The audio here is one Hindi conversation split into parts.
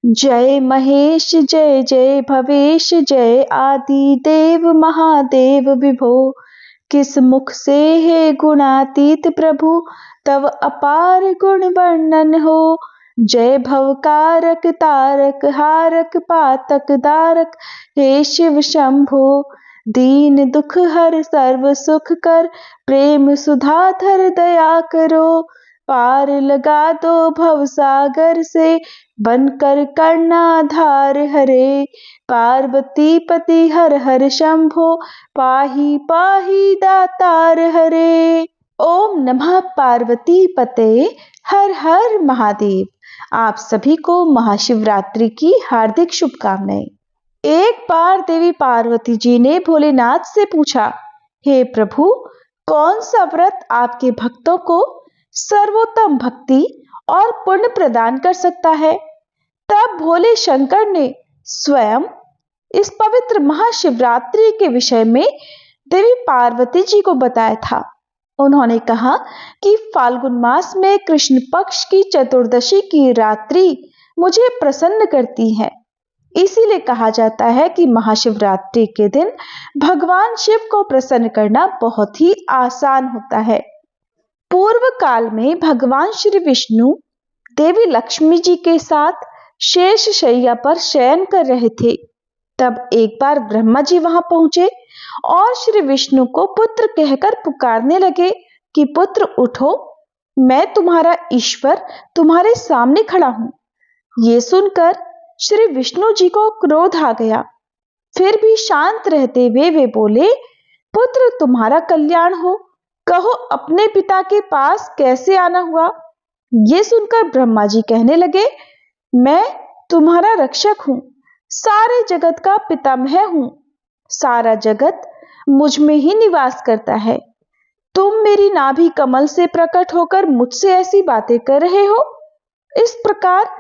जय महेश जय जय भवेश, जय आदि देव महादेव विभो। किस मुख से है गुणातीत प्रभु, तव अपार गुण वर्णन हो। जय भवकारक तारक हारक पातक दारक, हे शिव शंभो। दीन दुख हर सर्व सुख कर, प्रेम सुधाधर दया करो। पार लगा दो भव सागर से, बनकर कर्णाधार हरे। पार्वती पति हर हर शंभो, पाहि पाहि दातार हरे। ओम नमः पार्वती पते हर हर महादेव। आप सभी को महाशिवरात्रि की हार्दिक शुभकामनाएं। एक बार देवी पार्वती जी ने भोलेनाथ से पूछा, हे प्रभु, कौन सा व्रत आपके भक्तों को सर्वोत्तम भक्ति और पुण्य प्रदान कर सकता है? तब भोले शंकर ने स्वयं इस पवित्र महाशिवरात्रि के विषय में देवी पार्वती जी को बताया था। उन्होंने कहा कि फाल्गुन मास में कृष्ण पक्ष की चतुर्दशी की रात्रि मुझे प्रसन्न करती है। इसीलिए कहा जाता है कि महाशिवरात्रि के दिन भगवान शिव को प्रसन्न करना बहुत ही आसान होता है। पूर्व काल में भगवान श्री विष्णु देवी लक्ष्मी जी के साथ शेष शैया पर शयन कर रहे थे। तब एक बार ब्रह्मा जी वहां पहुंचे और श्री विष्णु को पुत्र कहकर पुकारने लगे कि पुत्र उठो, मैं तुम्हारा ईश्वर तुम्हारे सामने खड़ा हूं। ये सुनकर श्री विष्णु जी को क्रोध आ गया। फिर भी शांत रहते हुए वे बोले, पुत्र तुम्हारा कल्याण हो, कहो अपने पिता के पास कैसे आना हुआ? ये सुनकर ब्रह्मा जी कहने लगे, मैं तुम्हारा रक्षक हूं, सारे जगत का पितामह हूं, सारा जगत मुझ में ही निवास करता है। तुम मेरी नाभि कमल से प्रकट होकर मुझसे ऐसी बातें कर रहे हो। इस प्रकार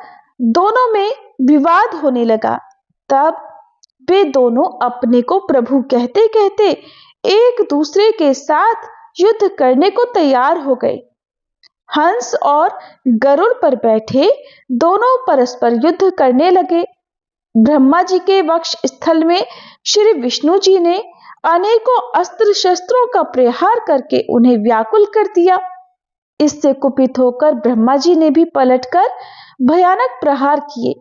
दोनों में विवाद होने लगा। तब वे दोनों अपने को प्रभु कहते कहते एक दूसरे के साथ युद्ध करने को तैयार हो गए। हंस और गरुड़ पर बैठे दोनों परस्पर युद्ध करने लगे। ब्रह्मा जी के वक्ष स्थल में श्री विष्णु जी ने अनेकों अस्त्र शस्त्रों का प्रहार करके उन्हें व्याकुल कर दिया। इससे कुपित होकर ब्रह्मा जी ने भी पलटकर भयानक प्रहार किए।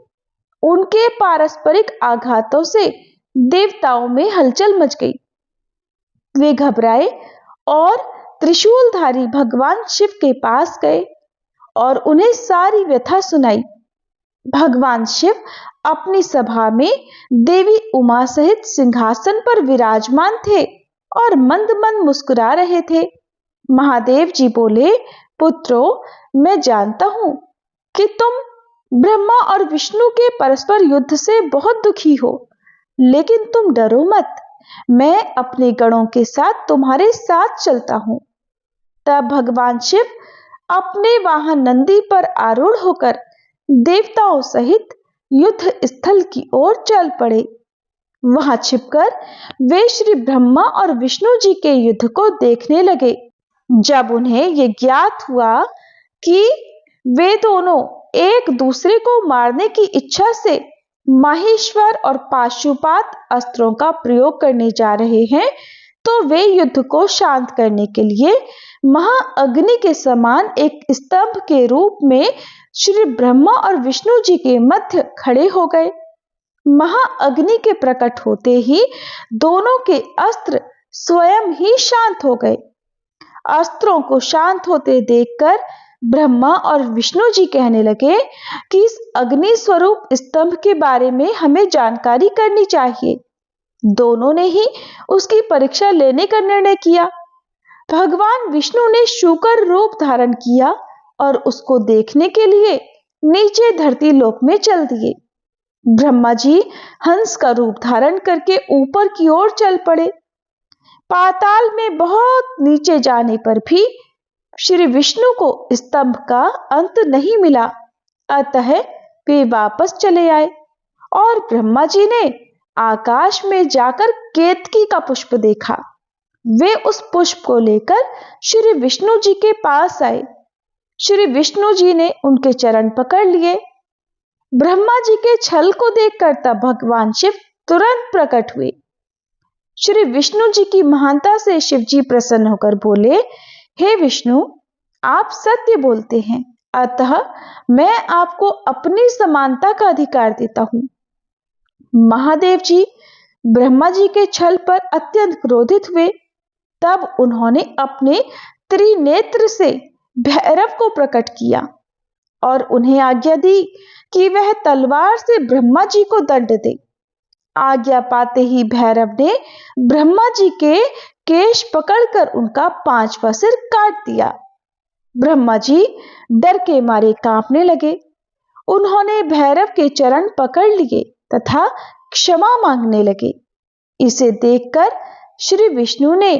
उनके पारस्परिक आघातों से देवताओं में हलचल मच गई। वे घबराए और त्रिशूलधारी भगवान शिव के पास गए और उन्हें सारी व्यथा सुनाई। भगवान शिव अपनी सभा में देवी उमा सहित सिंहासन पर विराजमान थे और मंद मंद मुस्कुरा रहे थे। महादेव जी बोले, पुत्रों, मैं जानता हूं कि तुम ब्रह्मा और विष्णु के परस्पर युद्ध से बहुत दुखी हो, लेकिन तुम डरो मत, मैं अपने गणों के साथ तुम्हारे साथ चलता हूं। तब भगवान शिव अपने वाहन नंदी पर आरूढ़ होकर देवताओं सहित युद्ध स्थल की ओर चल पड़े। वहां छिपकर वे श्री ब्रह्मा और विष्णु जी के युद्ध को देखने लगे। जब उन्हें यह ज्ञात हुआ कि वे दोनों एक दूसरे को मारने की इच्छा से माहेश्वर और पाशुपात अस्त्रों का प्रयोग करने जा रहे हैं, तो वे युद्ध को शांत करने के लिए महाअग्नि के समान एक स्तंभ के रूप में श्री ब्रह्मा और विष्णु जी के मध्य खड़े हो गए। महाअग्नि के प्रकट होते ही दोनों के अस्त्र स्वयं ही शांत हो गए। अस्त्रों को शांत होते देखकर ब्रह्मा और विष्णु जी कहने लगे कि इस अग्नि स्वरूप स्तंभ के बारे में हमें जानकारी करनी चाहिए। दोनों ने ही उसकी परीक्षा लेने का निर्णय किया। भगवान विष्णु ने शूकर रूप धारण किया और उसको देखने के लिए नीचे धरती लोक में चल दिए। ब्रह्मा जी हंस का रूप धारण करके ऊपर की ओर चल पड़े। पाताल में बहुत नीचे जाने पर भी श्री विष्णु को स्तंभ का अंत नहीं मिला, अतः वे वापस चले आए और ब्रह्मा जी ने आकाश में जाकर केतकी का पुष्प देखा। वे उस पुष्प को लेकर श्री विष्णु जी के पास आए। श्री विष्णु जी ने उनके चरण पकड़ लिए। ब्रह्मा जी के छल को देखकर तब भगवान शिव तुरंत प्रकट हुए। श्री विष्णु जी की महानता से शिव जी प्रसन्न होकर बोले, हे विष्णु, आप सत्य बोलते हैं, अतः मैं आपको अपनी समानता का अधिकार देता हूं। महादेव जी ब्रह्मा जी के छल पर अत्यंत क्रोधित हुए। तब उन्होंने अपने त्रिनेत्र से भैरव को प्रकट किया और उन्हें आज्ञा दी कि वह तलवार से ब्रह्मा जी को दंड दे। आज्ञा पाते ही भैरव ने ब्रह्मा जी के केश पकड़कर उनका 5वां सिर काट दिया। ब्रह्मा जी डर के मारे कांपने लगे। उन्होंने भैरव के चरण पकड़ लिए तथा क्षमा मांगने लगे। इसे देखकर श्री विष्णु ने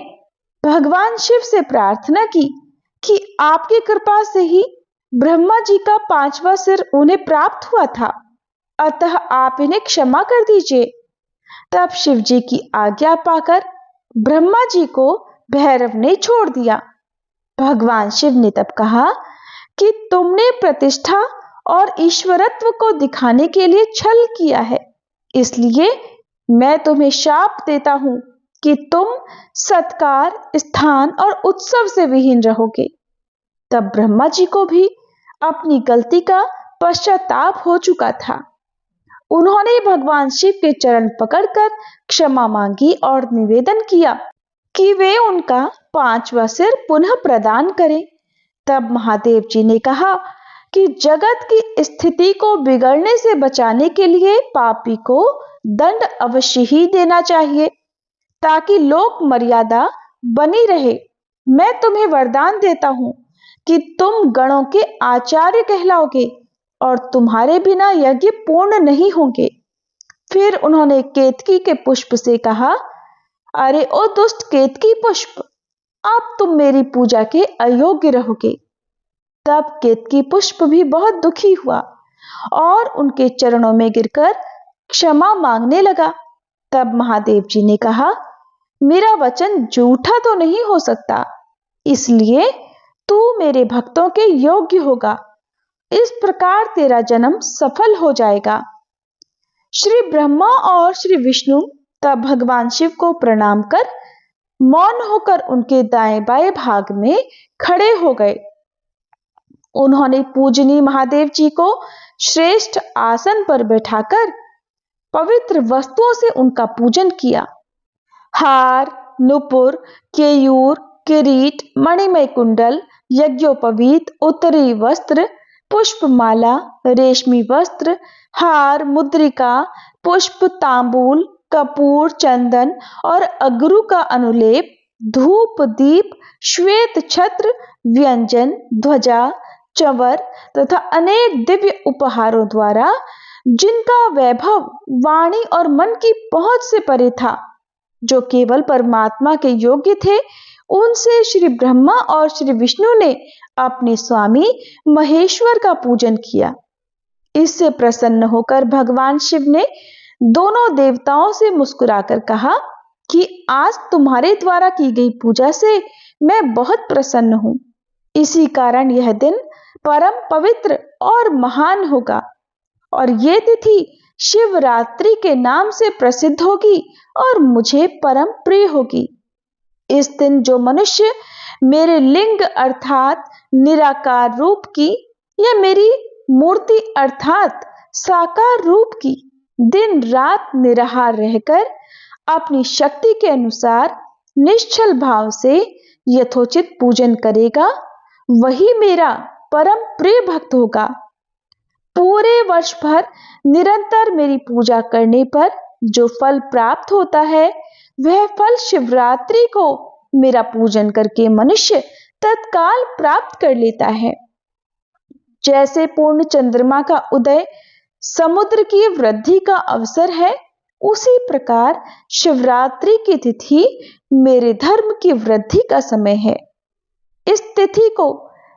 भगवान शिव से प्रार्थना की कि आपकी कृपा से ही ब्रह्मा जी का 5वां सिर उन्हें प्राप्त हुआ था, अतः आप इन्हें क्षमा कर दीजिए। तब शिव जी की आज्ञा पाकर ब्रह्मा जी को भैरव ने छोड़ दिया। भगवान शिव ने तब कहा कि तुमने प्रतिष्ठा और ईश्वरत्व को दिखाने के लिए छल किया है, इसलिए मैं तुम्हें शाप देता हूं कि तुम सत्कार, स्थान और उत्सव से विहीन रहोगे। तब ब्रह्मा जी को भी अपनी गलती का पश्चाताप हो चुका था। उन्होंने भगवान शिव के चरण पकड़कर क्षमा मांगी और निवेदन किया कि वे उनका 5वां सिर पुनः प्रदान करें। तब महादेव जी ने कहा कि जगत की स्थिति को बिगड़ने से बचाने के लिए पापी को दंड अवश्य ही देना चाहिए, ताकि लोक मर्यादा बनी रहे। मैं तुम्हें वरदान देता हूं कि तुम गणों के आचार्य कहलाओगे और तुम्हारे बिना यज्ञ पूर्ण नहीं होंगे। फिर उन्होंने केतकी के पुष्प से कहा, अरे ओ दुष्ट केतकी पुष्प, अब तुम मेरी पूजा के अयोग्य रहोगे। तब केतकी पुष्प भी बहुत दुखी हुआ और उनके चरणों में गिरकर क्षमा मांगने लगा। तब महादेव जी ने कहा, मेरा वचन झूठा तो नहीं हो सकता, इसलिए तू मेरे भक्तों के योग्य होगा। इस प्रकार तेरा जन्म सफल हो जाएगा। श्री ब्रह्मा और श्री विष्णु तब भगवान शिव को प्रणाम कर मौन होकर उनके दाएं बाएं भाग में खड़े हो गए। उन्होंने पूजनीय महादेव जी को श्रेष्ठ आसन पर बैठाकर पवित्र वस्तुओं से उनका पूजन किया। हार, नुपुर, केयूर, किरीट, मणिमय कुंडल, यज्ञोपवीत, उत्तरी वस्त्र, पुष्पमाला, रेशमी वस्त्र, हार, मुद्रिका, पुष्प, तांबूल, कपूर, चंदन और अगरू का अनुलेप, धूप, दीप, श्वेत छत्र, व्यंजन, ध्वजा, चंवर तथा अनेक दिव्य उपहारों द्वारा जिनका वैभव वाणी और मन की पहुंच से परे था, जो केवल परमात्मा के योग्य थे, उनसे श्री ब्रह्मा और श्री विष्णु ने अपने स्वामी महेश्वर का पूजन किया। इससे प्रसन्न होकर भगवान शिव ने दोनों देवताओं से मुस्कुराकर कहा कि आज तुम्हारे द्वारा की गई पूजा से मैं बहुत प्रसन्न हूं। इसी कारण यह दिन परम पवित्र और महान होगा और ये तिथि शिवरात्रि के नाम से प्रसिद्ध होगी और मुझे परम प्रिय होगी। इस दिन जो मनुष्य मेरे लिंग अर्थात निराकार रूप की या मेरी मूर्ति अर्थात साकार रूप की दिन रात निराहार रहकर अपनी शक्ति के अनुसार निश्चल भाव से यथोचित पूजन करेगा, वही मेरा परम प्रिय भक्त होगा। पूरे वर्ष भर निरंतर मेरी पूजा करने पर जो फल प्राप्त होता है, वह फल शिवरात्रि को मेरा पूजन करके मनुष्य तत्काल प्राप्त कर लेता है। जैसे पूर्ण चंद्रमा का उदय समुद्र की वृद्धि का अवसर है, उसी प्रकार शिवरात्रि की तिथि मेरे धर्म की वृद्धि का समय है। इस तिथि को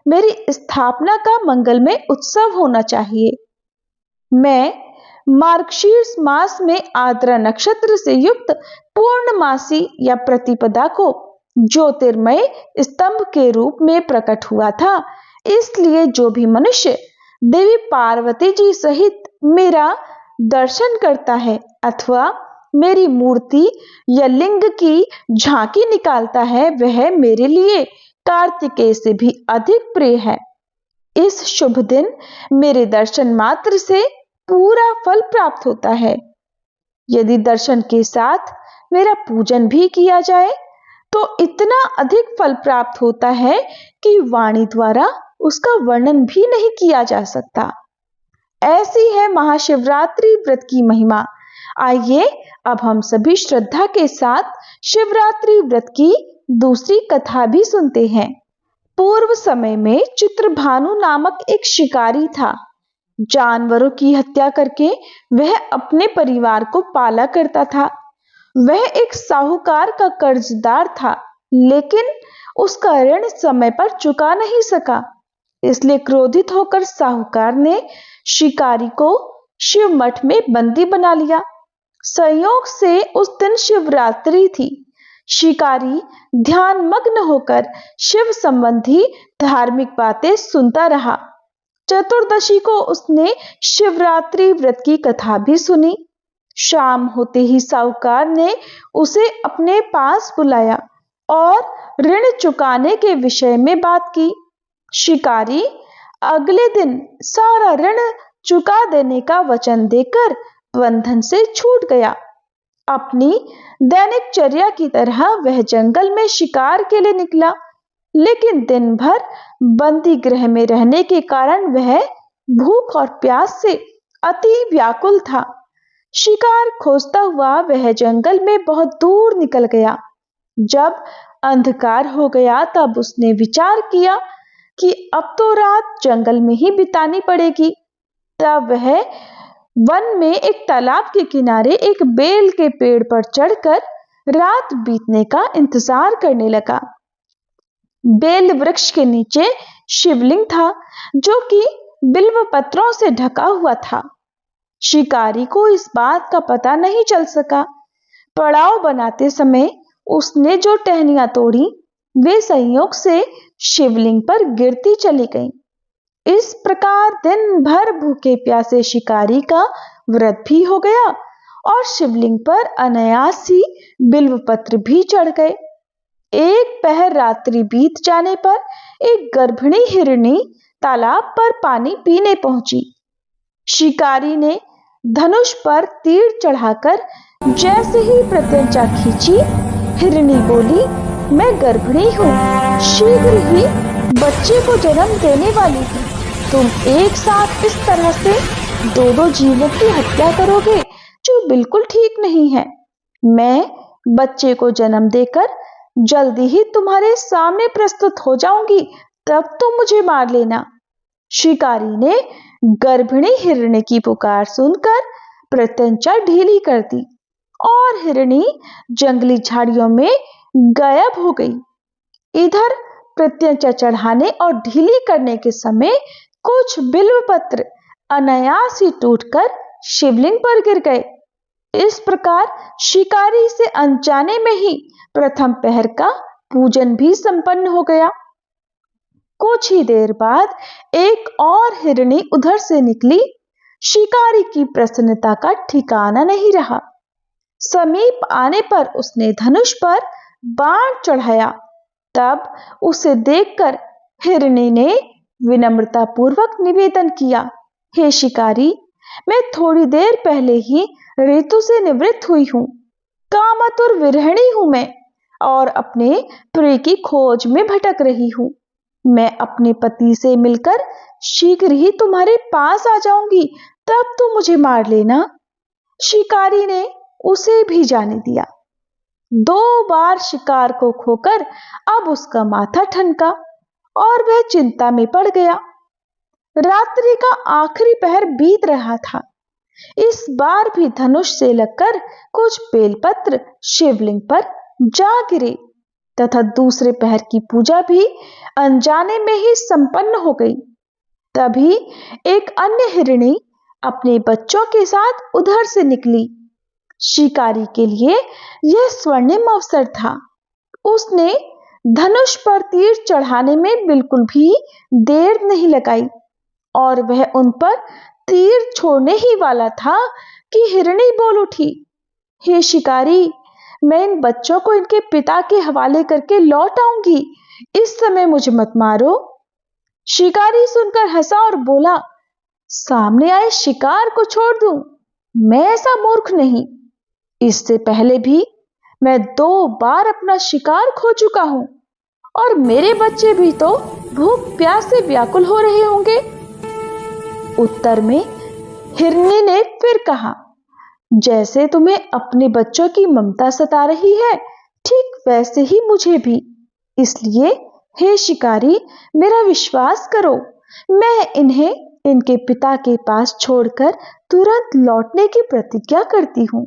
मेरी स्थापना का मंगलमय उत्सव होना चाहिए। मैं मार्गशीर्ष मास में आद्रा नक्षत्र से युक्त पूर्णमासी या प्रतिपदा को ज्योतिर्मय स्तंभ के रूप में प्रकट हुआ था। इसलिए जो भी मनुष्य देवी पार्वती जी सहित मेरा दर्शन करता है अथवा मेरी मूर्ति या लिंग की झांकी निकालता है, वह मेरे लिए कार्तिकेय से भी अधिक प्रिय है। इस शुभ दिन मेरे दर्शन मात्र से पूरा फल प्राप्त होता है। यदि दर्शन के साथ मेरा पूजन भी किया जाए तो इतना अधिक फल प्राप्त होता है कि वाणी द्वारा उसका वर्णन भी नहीं किया जा सकता। ऐसी है महाशिवरात्रि व्रत की महिमा। आइए अब हम सभी श्रद्धा के साथ शिवरात्रि व्रत की दूसरी कथा भी सुनते हैं। पूर्व समय में चित्रभानु नामक एक शिकारी था। जानवरों की हत्या करके वह अपने परिवार को पाला करता था। वह एक साहूकार का कर्जदार था, लेकिन उसका ऋण समय पर चुका नहीं सका। इसलिए क्रोधित होकर साहूकार ने शिकारी को शिव मठ में बंदी बना लिया। संयोग से उस दिन शिवरात्रि थी। शिकारी ध्यान मग्न होकर शिव संबंधी धार्मिक बातें सुनता रहा। चतुर्दशी को उसने शिवरात्रि व्रत की कथा भी सुनी। शाम होते ही साहूकार ने उसे अपने पास बुलाया और ऋण चुकाने के विषय में बात की। शिकारी अगले दिन सारा ऋण चुका देने का वचन देकर बंधन से छूट गया। अपनी दैनिक चर्या की तरह वह जंगल में शिकार के लिए निकला, लेकिन दिन भर बंदी गृह में रहने के कारण वह भूख और प्यास से अति व्याकुल था। शिकार खोजता हुआ वह जंगल में बहुत दूर निकल गया। जब अंधकार हो गया तब उसने विचार किया कि अब तो रात जंगल में ही बितानी पड़ेगी। तब वह वन में एक तालाब के किनारे एक बेल के पेड़ पर चढ़कर रात बीतने का इंतजार करने लगा। बेल वृक्ष के नीचे शिवलिंग था, जो कि बिल्व पत्रों से ढका हुआ था। शिकारी को इस बात का पता नहीं चल सका। पड़ाव बनाते समय उसने जो टहनियां तोड़ी वे संयोग से शिवलिंग पर गिरती चली गईं। इस प्रकार दिन भर भूखे प्यासे शिकारी का व्रत भी हो गया और शिवलिंग पर अनायास ही बिल्व पत्र भी चढ़ गए। एक पहर रात्रि बीत जाने पर एक गर्भिणी हिरणी तालाब पर पानी पीने पहुंची। शिकारी ने धनुष पर तीर चढ़ाकर जैसे ही प्रत्यंचा खींची, हिरणी बोली, मैं गर्भिणी हूँ, शीघ्र ही बच्चे को जन्म देने वाली हूँ। तुम एक साथ इस तरह से दो जीवों की हत्या करोगे, जो बिल्कुल ठीक नहीं है। मैं बच्चे को जन्म देकर जल्दी ही तुम्हारे सामने प्रस्तुत हो जाऊंगी, तब तुम मुझे मार लेना। शिकारी ने गर्भिणी हिरणी की पुकार सुनकर प्रत्यंचा ढीली कर दी और हिरणी जंगली झाड़ियों में गायब हो गई। इधर प्रत्यंचा चढ़ाने और ढीली करने के समय कुछ बिल्व पत्र अनायास ही टूटकर शिवलिंग पर गिर गए। इस प्रकार शिकारी से अनजाने में ही प्रथम पहर का पूजन भी संपन्न हो गया। कुछ ही देर बाद एक और हिरणी उधर से निकली। शिकारी की प्रसन्नता का ठिकाना नहीं रहा। समीप आने पर उसने धनुष पर बाण चढ़ाया। तब उसे देखकर हिरणी ने विनम्रता पूर्वक निवेदन किया, हे शिकारी, मैं थोड़ी देर पहले ही ऋतु से निवृत्त हुई हूँ। कामातुर विरहिणी हूँ मैं और अपने प्रिय की खोज में भटक रही हूँ। मैं अपने पति से मिलकर शीघ्र ही तुम्हारे पास आ जाऊंगी, तब तुम मुझे मार लेना। शिकारी ने उसे भी जाने दिया। 2 बार शिकार को खोकर अब उसका माथा ठनका और वह चिंता में पड़ गया। रात्रि का आखिरी पहर बीत रहा था। इस बार भी धनुष से लगकर कुछ बेलपत्र शिवलिंग पर जा गिरे तथा दूसरे पहर की पूजा भी अनजाने में ही संपन्न हो गई। तभी एक अन्य हिरणी अपने बच्चों के साथ उधर से निकली। शिकारी के लिए यह स्वर्णिम अवसर था। उसने धनुष पर तीर चढ़ाने में बिल्कुल भी देर नहीं लगाई और वह उन पर तीर छोड़ने ही वाला था कि हिरणी बोल उठी, हे शिकारी, मैं इन बच्चों को इनके पिता के हवाले करके लौट आऊंगी, इस समय मुझे मत मारो। शिकारी सुनकर हंसा और बोला, सामने आए शिकार को छोड़ दूं? मैं ऐसा मूर्ख नहीं। इससे पहले भी मैं 2 बार अपना शिकार खो चुका हूं और मेरे बच्चे भी तो भूख प्यास से व्याकुल हो रहे होंगे। उत्तर में हिरनी ने फिर कहा, जैसे तुम्हें अपने बच्चों की ममता सता रही है, ठीक वैसे ही मुझे भी। इसलिए हे शिकारी, मेरा विश्वास करो, मैं इन्हें इनके पिता के पास छोड़कर तुरंत लौटने की प्रतिज्ञा करती हूं।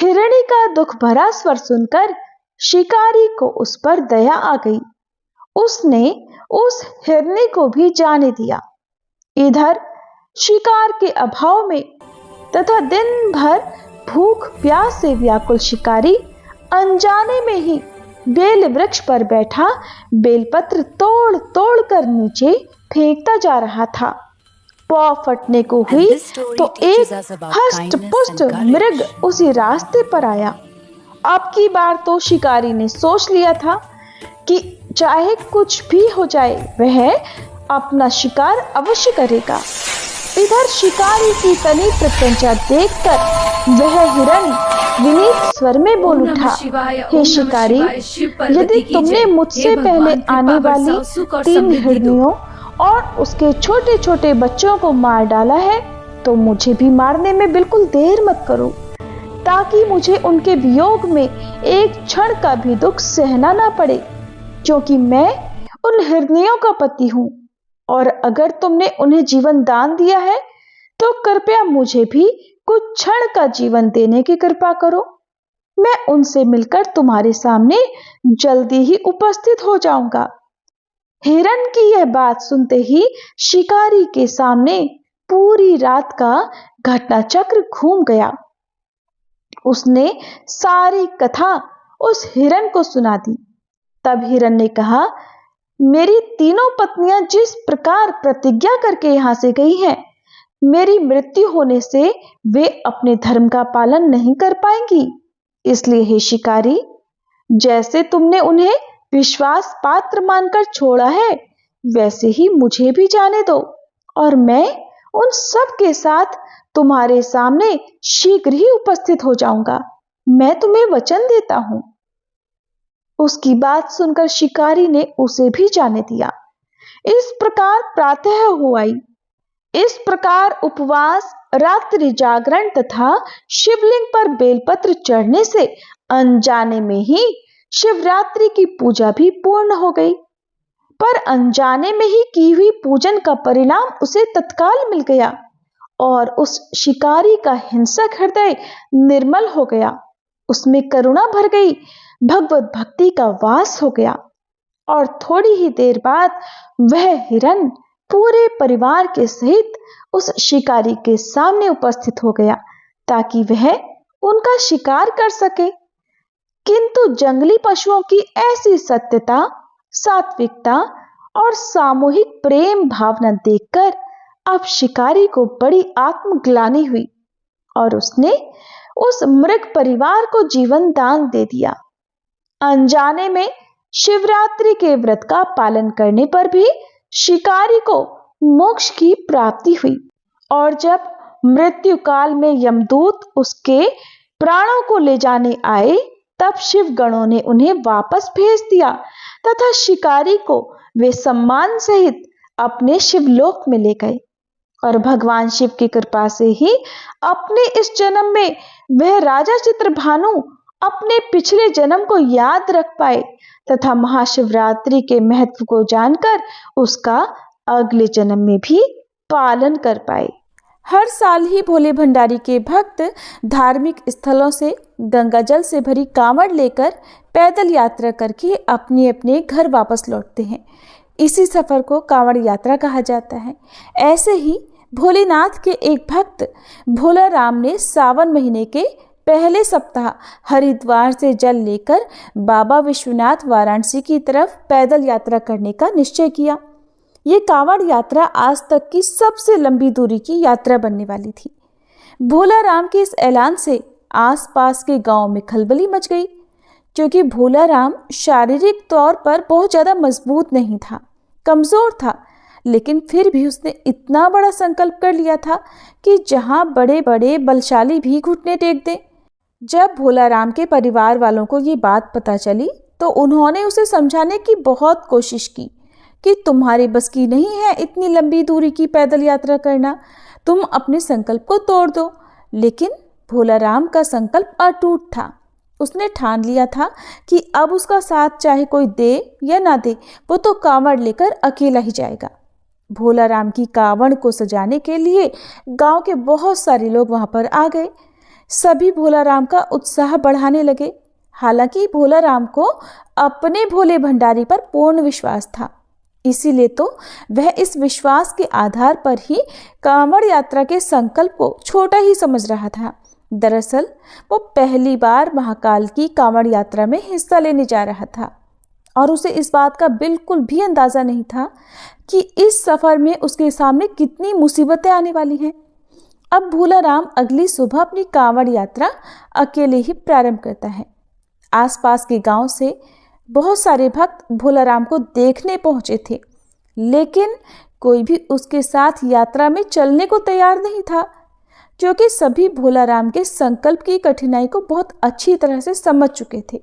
हिरणी का दुख भरा स्वर सुनकर शिकारी को उस पर दया आ गई। उसने उस हिरणी को भी जाने दिया। इधर शिकार के अभाव में तथा दिन भर भूख प्यास से व्याकुल शिकारी अनजाने में ही बेल वृक्ष पर बैठा बेलपत्र तोड़ तोड़ कर नीचे फेंकता जा रहा था। पौ फटने को हुई तो एक हष्ट पुष्ट मृग उसी रास्ते पर आया। अब की बार तो शिकारी ने सोच लिया था कि चाहे कुछ भी हो जाए, वह अपना शिकार अवश्य करेगा। इधर शिकारी की तनी प्रत्यंचा देखकर वह हिरण विनीत स्वर में बोल उठा, हे शिकारी, यदि तुमने मुझसे पहले आने वाली 3 हिरनियों और उसके छोटे छोटे बच्चों को मार डाला है, तो मुझे भी मारने में बिल्कुल देर मत करो, ताकि मुझे उनके वियोग में एक क्षण का भी दुख सहना ना पड़े, क्योंकि मैं उन हिरनियों का पति हूं। और अगर तुमने उन्हें जीवन दान दिया है, तो कृपया मुझे भी कुछ क्षण का जीवन देने की कृपा करो। मैं उनसे मिलकर तुम्हारे सामने जल्दी ही उपस्थित हो जाऊंगा। हिरण की यह बात सुनते ही शिकारी के सामने पूरी रात का घटनाचक्र घूम गया। उसने सारी कथा उस हिरण को सुना दी। तब हिरण ने कहा, मेरी तीनों पत्नियां जिस प्रकार प्रतिज्ञा करके यहां से गई हैं, मेरी मृत्यु होने से वे अपने धर्म का पालन नहीं कर पाएंगी। इसलिए हे शिकारी, जैसे तुमने उन्हें विश्वास पात्र मानकर छोड़ा है, वैसे ही मुझे भी जाने दो, और मैं उन सब के साथ तुम्हारे सामने शीघ्र ही उपस्थित हो जाऊंगा। मैं तुम्हें वचन देता हूं। उसकी बात सुनकर शिकारी ने उसे भी जाने दिया। इस प्रकार प्रातः हो आई। इस प्रकार उपवास, रात्रि जागरण तथा शिवलिंग पर बेलपत्र चढ़ने से अनजाने में ही शिवरात्रि की पूजा भी पूर्ण हो गई। पर अनजाने में ही की हुई पूजन का परिणाम उसे तत्काल मिल गया और उस शिकारी का हिंसक हृदय निर्मल हो गया। उसमें करुणा भर गई, भगवत भक्ति का वास हो गया और थोड़ी ही देर बाद वह हिरण पूरे परिवार के सहित उस शिकारी के सामने उपस्थित हो गया, ताकि वह उनका शिकार कर सके। किंतु जंगली पशुओं की ऐसी सत्यता, सात्विकता और सामूहिक प्रेम भावना देखकर अब शिकारी को बड़ी आत्मग्लानि हुई और उसने उस मृग परिवार को जीवन दान दे दिया। अनजाने में शिवरात्रि के व्रत का पालन करने पर भी शिकारी को मोक्ष की प्राप्ति हुई और जब मृत्यु काल में यमदूत उसके प्राणों को ले जाने आए, तब शिव गणों ने उन्हें वापस भेज दिया तथा शिकारी को वे सम्मान सहित अपने शिवलोक में ले गए। और भगवान शिव की कृपा से ही अपने इस जन्म में वह राजा चित्रभानु अपने पिछले जन्म को याद रख पाए तथा महाशिवरात्रि के महत्व को जानकर उसका अगले जन्म में भी पालन कर पाए। हर साल ही भोले भंडारी के भक्त धार्मिक स्थलों से गंगा जल से भरी कांवड़ लेकर पैदल यात्रा करके अपने अपने घर वापस लौटते हैं। इसी सफर को कांवड़ यात्रा कहा जाता है। ऐसे ही भोलेनाथ के एक भक्त भोला राम ने सावन महीने के पहले सप्ताह हरिद्वार से जल लेकर बाबा विश्वनाथ वाराणसी की तरफ पैदल यात्रा करने का निश्चय किया। ये कांवड़ यात्रा आज तक की सबसे लंबी दूरी की यात्रा बनने वाली थी। भोला राम के इस ऐलान से आसपास के गांव में खलबली मच गई, क्योंकि भोला राम शारीरिक तौर पर बहुत ज़्यादा मजबूत नहीं था, कमज़ोर था, लेकिन फिर भी उसने इतना बड़ा संकल्प कर लिया था कि जहां बड़े बड़े बलशाली भी घुटने टेक दें। जब भोला राम के परिवार वालों को ये बात पता चली तो उन्होंने उसे समझाने की बहुत कोशिश की कि तुम्हारे बस की नहीं है इतनी लंबी दूरी की पैदल यात्रा करना, तुम अपने संकल्प को तोड़ दो। लेकिन भोला राम का संकल्प अटूट था। उसने ठान लिया था कि अब उसका साथ चाहे कोई दे या ना दे, वो तो कांवड़ लेकर अकेला ही जाएगा। भोला राम की कांवड़ को सजाने के लिए गांव के बहुत सारे लोग वहां पर आ गए। सभी भोला राम का उत्साह बढ़ाने लगे। हालांकि भोला राम को अपने भोले भंडारी पर पूर्ण विश्वास था, इसीलिए तो वह इस विश्वास के आधार पर ही कांवड़ यात्रा के संकल्प को छोटा ही समझ रहा था। दरअसल वो पहली बार महाकाल की कांवड़ यात्रा में हिस्सा लेने जा रहा था और उसे इस बात का बिल्कुल भी अंदाजा नहीं था कि इस सफर में उसके सामने कितनी मुसीबतें आने वाली हैं। अब भोला राम अगली सुबह अपनी कांवड़ यात्रा अकेले ही प्रारंभ करता है। आसपास के गांव से बहुत सारे भक्त भोला राम को देखने पहुंचे थे, लेकिन कोई भी उसके साथ यात्रा में चलने को तैयार नहीं था, क्योंकि सभी भोला राम के संकल्प की कठिनाई को बहुत अच्छी तरह से समझ चुके थे।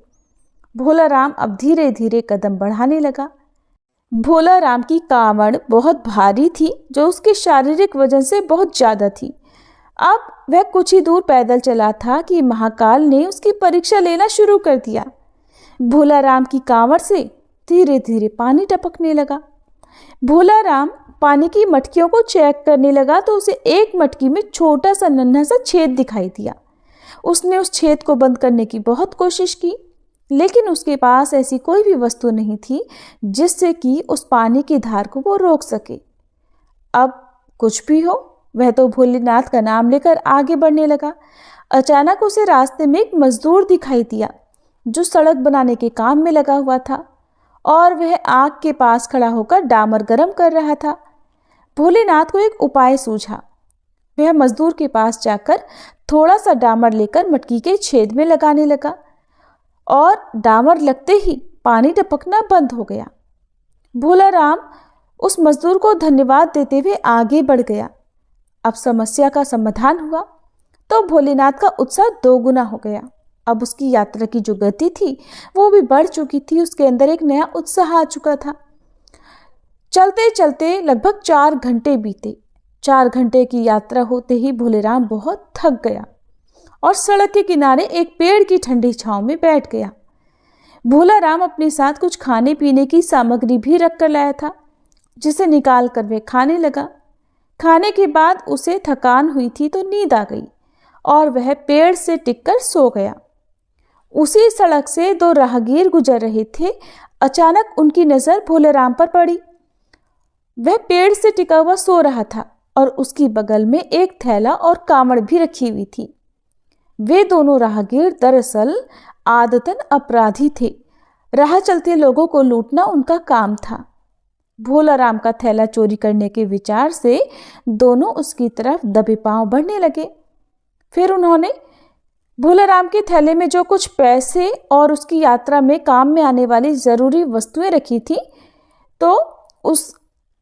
भोला राम अब धीरे धीरे कदम बढ़ाने लगा। भोला राम की कांवड़ बहुत भारी थी, जो उसके शारीरिक वजन से बहुत ज़्यादा थी। अब वह कुछ ही दूर पैदल चला था कि महाकाल ने उसकी परीक्षा लेना शुरू कर दिया। भोला राम की कांवड़ से धीरे धीरे पानी टपकने लगा। भोला राम पानी की मटकियों को चेक करने लगा तो उसे एक मटकी में छोटा सा नन्हा सा छेद दिखाई दिया। उसने उस छेद को बंद करने की बहुत कोशिश की, लेकिन उसके पास ऐसी कोई भी वस्तु नहीं थी जिससे कि उस पानी की धार को वो रोक सके। अब कुछ भी हो, वह तो भोलेनाथ का नाम लेकर आगे बढ़ने लगा। अचानक उसे रास्ते में एक मजदूर दिखाई दिया जो सड़क बनाने के काम में लगा हुआ था और वह आग के पास खड़ा होकर डामर गर्म कर रहा था। भोलेनाथ को एक उपाय सूझा। वह मजदूर के पास जाकर थोड़ा सा डामर लेकर मटकी के छेद में लगाने लगा और डामर लगते ही पानी टपकना बंद हो गया। भोला राम उस मजदूर को धन्यवाद देते हुए आगे बढ़ गया। अब समस्या का समाधान हुआ तो भोलेनाथ का उत्साह दोगुना हो गया। अब उसकी यात्रा की जो गति थी वो भी बढ़ चुकी थी। उसके अंदर एक नया उत्साह आ चुका था। चलते चलते लगभग 4 घंटे बीते। 4 घंटे की यात्रा होते ही भोले राम बहुत थक गया और सड़क के किनारे एक पेड़ की ठंडी छांव में बैठ गया। भोला राम अपने साथ कुछ खाने पीने की सामग्री भी रख कर लाया था, जिसे निकाल कर वह खाने लगा। खाने के बाद उसे थकान हुई थी तो नींद आ गई और वह पेड़ से टिककर सो गया। उसी सड़क से 2 राहगीर गुजर रहे थे। अचानक उनकी नज़र भोले राम पर पड़ी। वह पेड़ से टिका हुआ सो रहा था और उसकी बगल में एक थैला और कांवड़ भी रखी हुई थी। वे दोनों राहगीर दरअसल आदतन अपराधी थे। राह चलते लोगों को लूटना उनका काम था। भोला राम का थैला चोरी करने के विचार से दोनों उसकी तरफ दबे पांव बढ़ने लगे। फिर उन्होंने भोला राम के थैले में जो कुछ पैसे और उसकी यात्रा में काम में आने वाली ज़रूरी वस्तुएं रखी थी, तो उस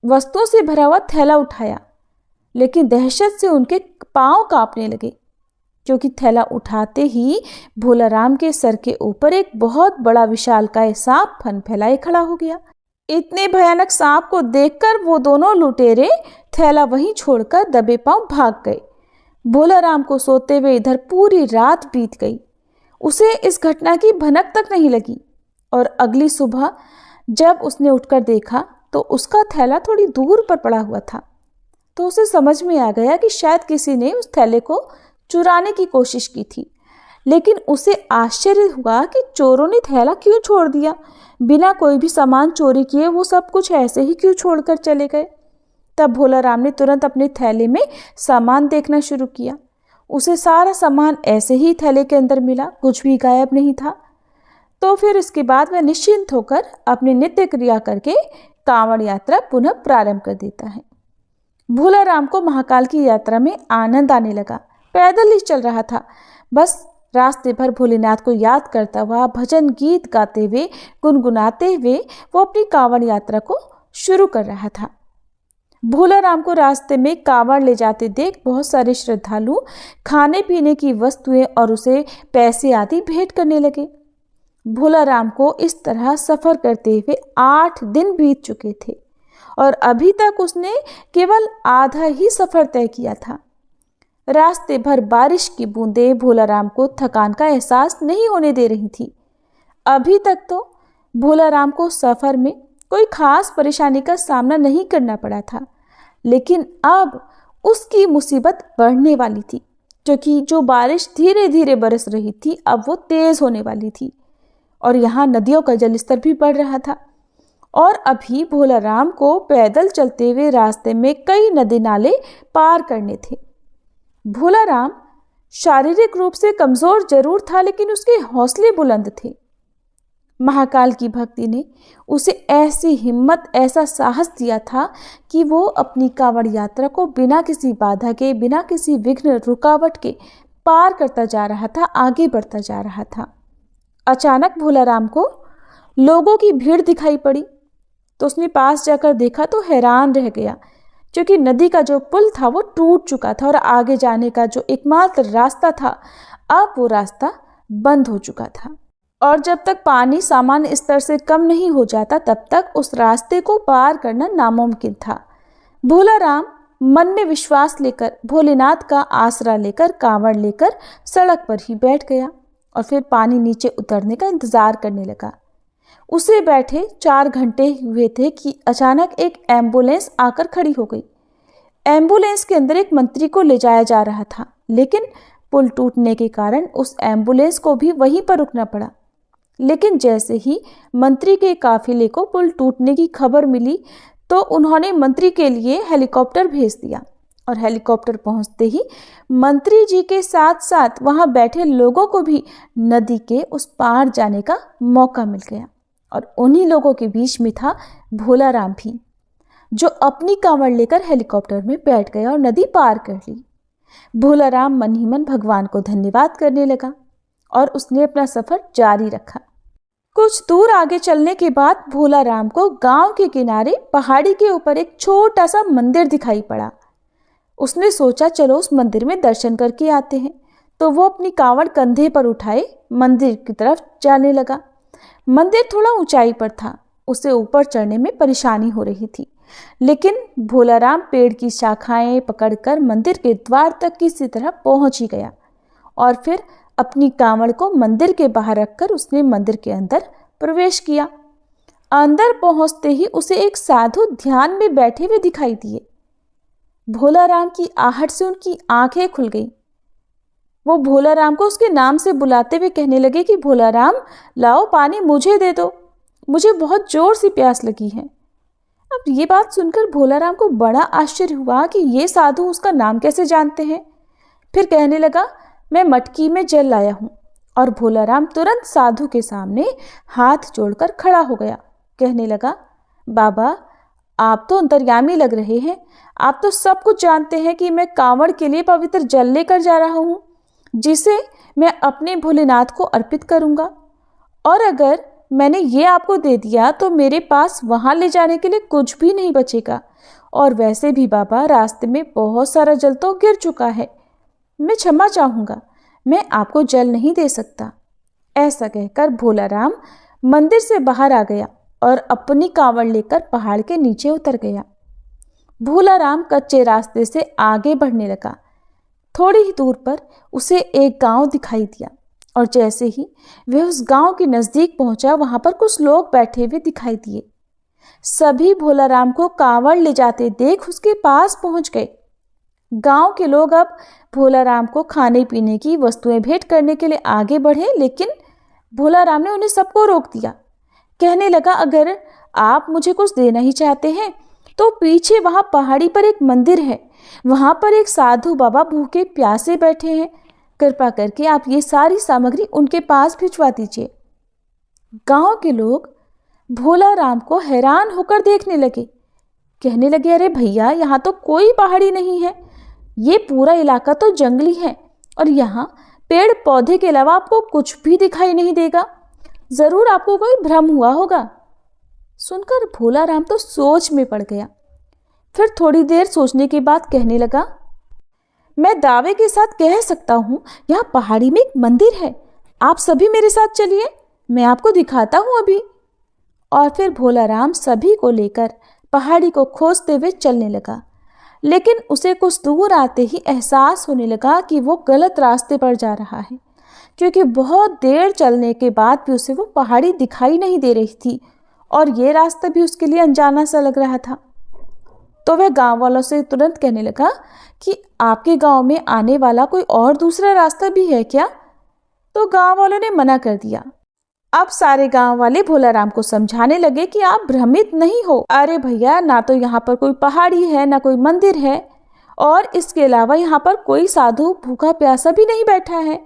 वस्तुओं से भरा हुआ थैला उठाया, लेकिन दहशत से उनके पांव कांपने लगे, क्योंकि थैला उठाते ही भोला राम के सर के ऊपर एक बहुत बड़ा विशालकाय सांप फन फैलाए खड़ा हो गया। इतने भयानक सांप को देखकर वो दोनों लुटेरे थैला वहीं छोड़कर दबे पांव भाग गए। भोला राम को सोते हुए इधर पूरी रात बीत गई। उसे इस घटना की भनक तक नहीं लगी और अगली सुबह जब उसने उठकर देखा तो उसका थैला थोड़ी दूर पर पड़ा हुआ था। तो उसे समझ में आ गया कि शायद किसी ने उस थैले को चुराने की कोशिश की थी, लेकिन उसे आश्चर्य हुआ कि चोरों ने थैला क्यों छोड़ दिया। बिना कोई भी सामान चोरी किए वो सब कुछ ऐसे ही क्यों छोड़कर चले गए। तब भोला राम ने तुरंत अपने थैले में सामान देखना शुरू किया। उसे सारा सामान ऐसे ही थैले के अंदर मिला, कुछ भी गायब नहीं था। तो फिर इसके बाद वह निश्चिंत होकर अपनी नित्य क्रिया करके कांवड़ यात्रा पुनः प्रारंभ कर देता है। भोला राम को महाकाल की यात्रा में आनंद आने लगा। पैदल ही चल रहा था, बस रास्ते भर भोलेनाथ को याद करता हुआ, भजन गीत गाते हुए, गुनगुनाते हुए वो अपनी कांवड़ यात्रा को शुरू कर रहा था। भोला राम को रास्ते में कांवड़ ले जाते देख बहुत सारे श्रद्धालु खाने पीने की वस्तुएं और उसे पैसे आदि भेंट करने लगे। भोला राम को इस तरह सफर करते हुए 8 दिन बीत चुके थे और अभी तक उसने केवल आधा ही सफर तय किया था। रास्ते भर बारिश की बूंदें भोला राम को थकान का एहसास नहीं होने दे रही थी। अभी तक तो भोला राम को सफर में कोई खास परेशानी का सामना नहीं करना पड़ा था, लेकिन अब उसकी मुसीबत बढ़ने वाली थी, क्योंकि जो बारिश धीरे धीरे बरस रही थी अब वो तेज होने वाली थी और यहाँ नदियों का जलस्तर भी बढ़ रहा था। और अभी भोला राम को पैदल चलते हुए रास्ते में कई नदी नाले पार करने थे। भोला राम शारीरिक रूप से कमजोर जरूर था, लेकिन उसके हौसले बुलंद थे। महाकाल की भक्ति ने उसे ऐसी हिम्मत, ऐसा साहस दिया था कि वो अपनी कांवड़ यात्रा को बिना किसी बाधा के, बिना किसी विघ्न रुकावट के पार करता जा रहा था, आगे बढ़ता जा रहा था। अचानक भोला राम को लोगों की भीड़ दिखाई पड़ी, तो उसने पास जाकर देखा तो हैरान रह गया, क्योंकि नदी का जो पुल था वो टूट चुका था और आगे जाने का जो एकमात्र रास्ता था अब वो रास्ता बंद हो चुका था। और जब तक पानी सामान्य स्तर से कम नहीं हो जाता तब तक उस रास्ते को पार करना नामुमकिन था। भोला राम मन में विश्वास लेकर, भोलेनाथ का आसरा लेकर, कांवड़ लेकर सड़क पर ही बैठ गया और फिर पानी नीचे उतरने का इंतजार करने लगा। उसे बैठे 4 घंटे हुए थे कि अचानक एक एम्बुलेंस आकर खड़ी हो गई। एम्बुलेंस के अंदर एक मंत्री को ले जाया जा रहा था, लेकिन पुल टूटने के कारण उस एम्बुलेंस को भी वहीं पर रुकना पड़ा। लेकिन जैसे ही मंत्री के काफिले को पुल टूटने की खबर मिली तो उन्होंने मंत्री के लिए हेलीकॉप्टर भेज दिया और हेलीकॉप्टर पहुंचते ही मंत्री जी के साथ साथ वहां बैठे लोगों को भी नदी के उस पार जाने का मौका मिल गया। और उन्हीं लोगों के बीच में था भोला राम भी, जो अपनी कांवड़ लेकर हेलीकॉप्टर में बैठ गया और नदी पार कर ली। भोला राम मन ही मन भगवान को धन्यवाद करने लगा और उसने अपना सफर जारी रखा। कुछ दूर आगे चलने के बाद भोला राम को गांव के किनारे पहाड़ी के ऊपर एक छोटा सा मंदिर दिखाई पड़ा। उसने सोचा चलो उस मंदिर में दर्शन करके आते हैं, तो वो अपनी कांवड़ कंधे पर उठाए मंदिर की तरफ जाने लगा। मंदिर थोड़ा ऊंचाई पर था, उसे ऊपर चढ़ने में परेशानी हो रही थी, लेकिन भोला राम पेड़ की शाखाएं पकड़कर मंदिर के द्वार तक किसी तरह पहुंच ही गया और फिर अपनी कांवड़ को मंदिर के बाहर रखकर उसने मंदिर के अंदर प्रवेश किया। अंदर पहुंचते ही उसे एक साधु ध्यान में बैठे हुए दिखाई दिए। भोला राम की आहट से उनकी आंखें खुल गईं। वो भोला राम को उसके नाम से बुलाते हुए कहने लगे कि भोला राम लाओ पानी मुझे दे दो, मुझे बहुत जोर से प्यास लगी है। अब ये बात सुनकर भोला राम को बड़ा आश्चर्य हुआ कि ये साधु उसका नाम कैसे जानते हैं। फिर कहने लगा मैं मटकी में जल लाया हूँ। और भोला राम तुरंत साधु के सामने हाथ जोड़कर खड़ा हो गया। कहने लगा बाबा आप तो अंतर्यामी लग रहे हैं, आप तो सब कुछ जानते हैं कि मैं कांवड़ के लिए पवित्र जल लेकर जा रहा हूँ, जिसे मैं अपने भोलेनाथ को अर्पित करूँगा। और अगर मैंने ये आपको दे दिया तो मेरे पास वहाँ ले जाने के लिए कुछ भी नहीं बचेगा। और वैसे भी बाबा रास्ते में बहुत सारा जल तो गिर चुका है, मैं क्षमा चाहूँगा, मैं आपको जल नहीं दे सकता। ऐसा कहकर भोला राम मंदिर से बाहर आ गया और अपनी कांवड़ लेकर पहाड़ के नीचे उतर गया। भोला राम कच्चे रास्ते से आगे बढ़ने लगा। थोड़ी ही दूर पर उसे एक गांव दिखाई दिया और जैसे ही वह उस गांव के नजदीक पहुंचा वहां पर कुछ लोग बैठे हुए दिखाई दिए। सभी भोला राम को कांवड़ ले जाते देख उसके पास पहुंच गए। गांव के लोग अब भोला राम को खाने पीने की वस्तुएं भेंट करने के लिए आगे बढ़े, लेकिन भोला राम ने उन्हें सबको रोक दिया। कहने लगा अगर आप मुझे कुछ देना ही चाहते हैं तो पीछे वहां पहाड़ी पर एक मंदिर है, वहां पर एक साधु बाबा भूखे प्यासे बैठे हैं, कृपा करके आप ये सारी सामग्री उनके पास भिजवा दीजिए। गांव के लोग भोला राम को हैरान होकर देखने लगे। कहने लगे, अरे भैया, यहाँ तो कोई पहाड़ी नहीं है, ये पूरा इलाका तो जंगली है और यहाँ पेड़ पौधे के अलावा आपको कुछ भी दिखाई नहीं देगा। जरूर आपको कोई भ्रम हुआ होगा। सुनकर भोला राम तो सोच में पड़ गया। फिर थोड़ी देर सोचने के बाद कहने लगा, मैं दावे के साथ कह सकता हूँ यहाँ पहाड़ी में एक मंदिर है। आप सभी मेरे साथ चलिए, मैं आपको दिखाता हूँ अभी। और फिर भोला राम सभी को लेकर पहाड़ी को खोजते हुए चलने लगा। लेकिन उसे कुछ दूर आते ही एहसास होने लगा कि वो गलत रास्ते पर जा रहा है, क्योंकि बहुत देर चलने के बाद भी उसे वो पहाड़ी दिखाई नहीं दे रही थी और ये रास्ता भी उसके लिए अनजाना सा लग रहा था। तो वह गांव वालों से तुरंत कहने लगा कि आपके गांव में आने वाला कोई और दूसरा रास्ता भी है क्या? तो गांव वालों ने मना कर दिया। अब सारे गांव वाले भोला राम को समझाने लगे कि आप भ्रमित नहीं हो। अरे भैया, ना तो यहाँ पर कोई पहाड़ी है, ना कोई मंदिर है, और इसके अलावा यहाँ पर कोई साधु भूखा प्यासा भी नहीं बैठा है।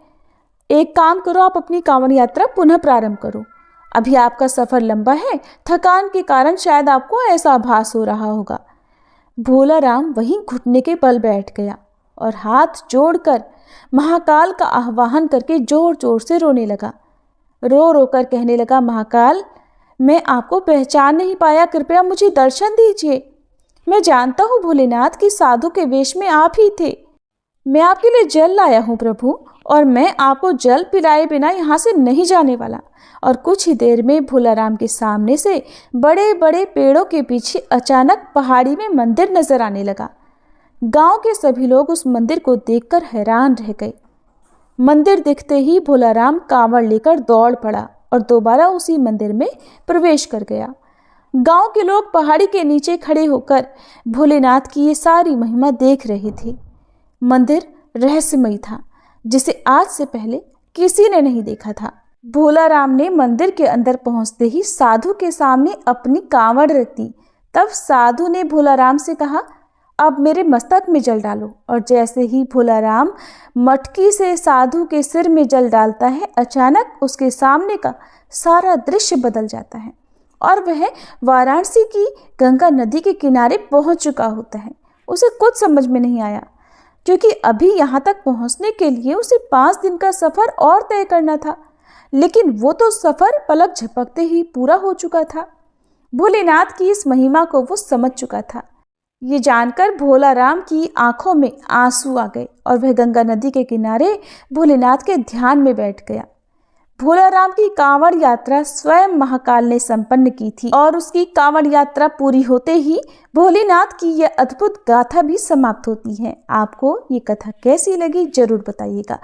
एक काम करो, आप अपनी कांवड़ यात्रा पुनः प्रारंभ करो। अभी आपका सफर लंबा है, थकान के कारण शायद आपको ऐसा आभास हो रहा होगा। भोला राम वहीं घुटने के बल बैठ गया और हाथ जोड़कर महाकाल का आह्वान करके जोर जोर से रोने लगा। रो रो कर कहने लगा, महाकाल, मैं आपको पहचान नहीं पाया, कृपया मुझे दर्शन दीजिए। मैं जानता हूँ भोलेनाथ कि साधु के वेश में आप ही थे। मैं आपके लिए जल लाया हूँ प्रभु, और मैं आपको जल पिलाए बिना यहाँ से नहीं जाने वाला। और कुछ ही देर में भोला राम के सामने से बड़े बड़े पेड़ों के पीछे अचानक पहाड़ी में मंदिर नजर आने लगा। गांव के सभी लोग उस मंदिर को देखकर हैरान रह गए। मंदिर दिखते ही भोला राम कांवड़ लेकर दौड़ पड़ा और दोबारा उसी मंदिर में प्रवेश कर गया। गांव के लोग पहाड़ी के नीचे खड़े होकर भोलेनाथ की ये सारी महिमा देख रहे थे। मंदिर रहस्यमय था, जिसे आज से पहले किसी ने नहीं देखा था। भोला राम ने मंदिर के अंदर पहुंचते ही साधु के सामने अपनी कांवड़ रख दी। तब साधु ने भोला राम से कहा, अब मेरे मस्तक में जल डालो। और जैसे ही भोला राम मटकी से साधु के सिर में जल डालता है, अचानक उसके सामने का सारा दृश्य बदल जाता है और वह वाराणसी की गंगा नदी के किनारे पहुंच चुका होता है। उसे कुछ समझ में नहीं आया, क्योंकि अभी यहाँ तक पहुँचने के लिए उसे 5 दिन का सफ़र और तय करना था, लेकिन वो तो सफ़र पलक झपकते ही पूरा हो चुका था। भोलेनाथ की इस महिमा को वो समझ चुका था। ये जानकर भोला राम की आंखों में आंसू आ गए और वह गंगा नदी के किनारे भोलेनाथ के ध्यान में बैठ गया। भोला राम की कांवड़ यात्रा स्वयं महाकाल ने संपन्न की थी और उसकी कांवड़ यात्रा पूरी होते ही भोलेनाथ की यह अद्भुत गाथा भी समाप्त होती है। आपको ये कथा कैसी लगी जरूर बताइएगा।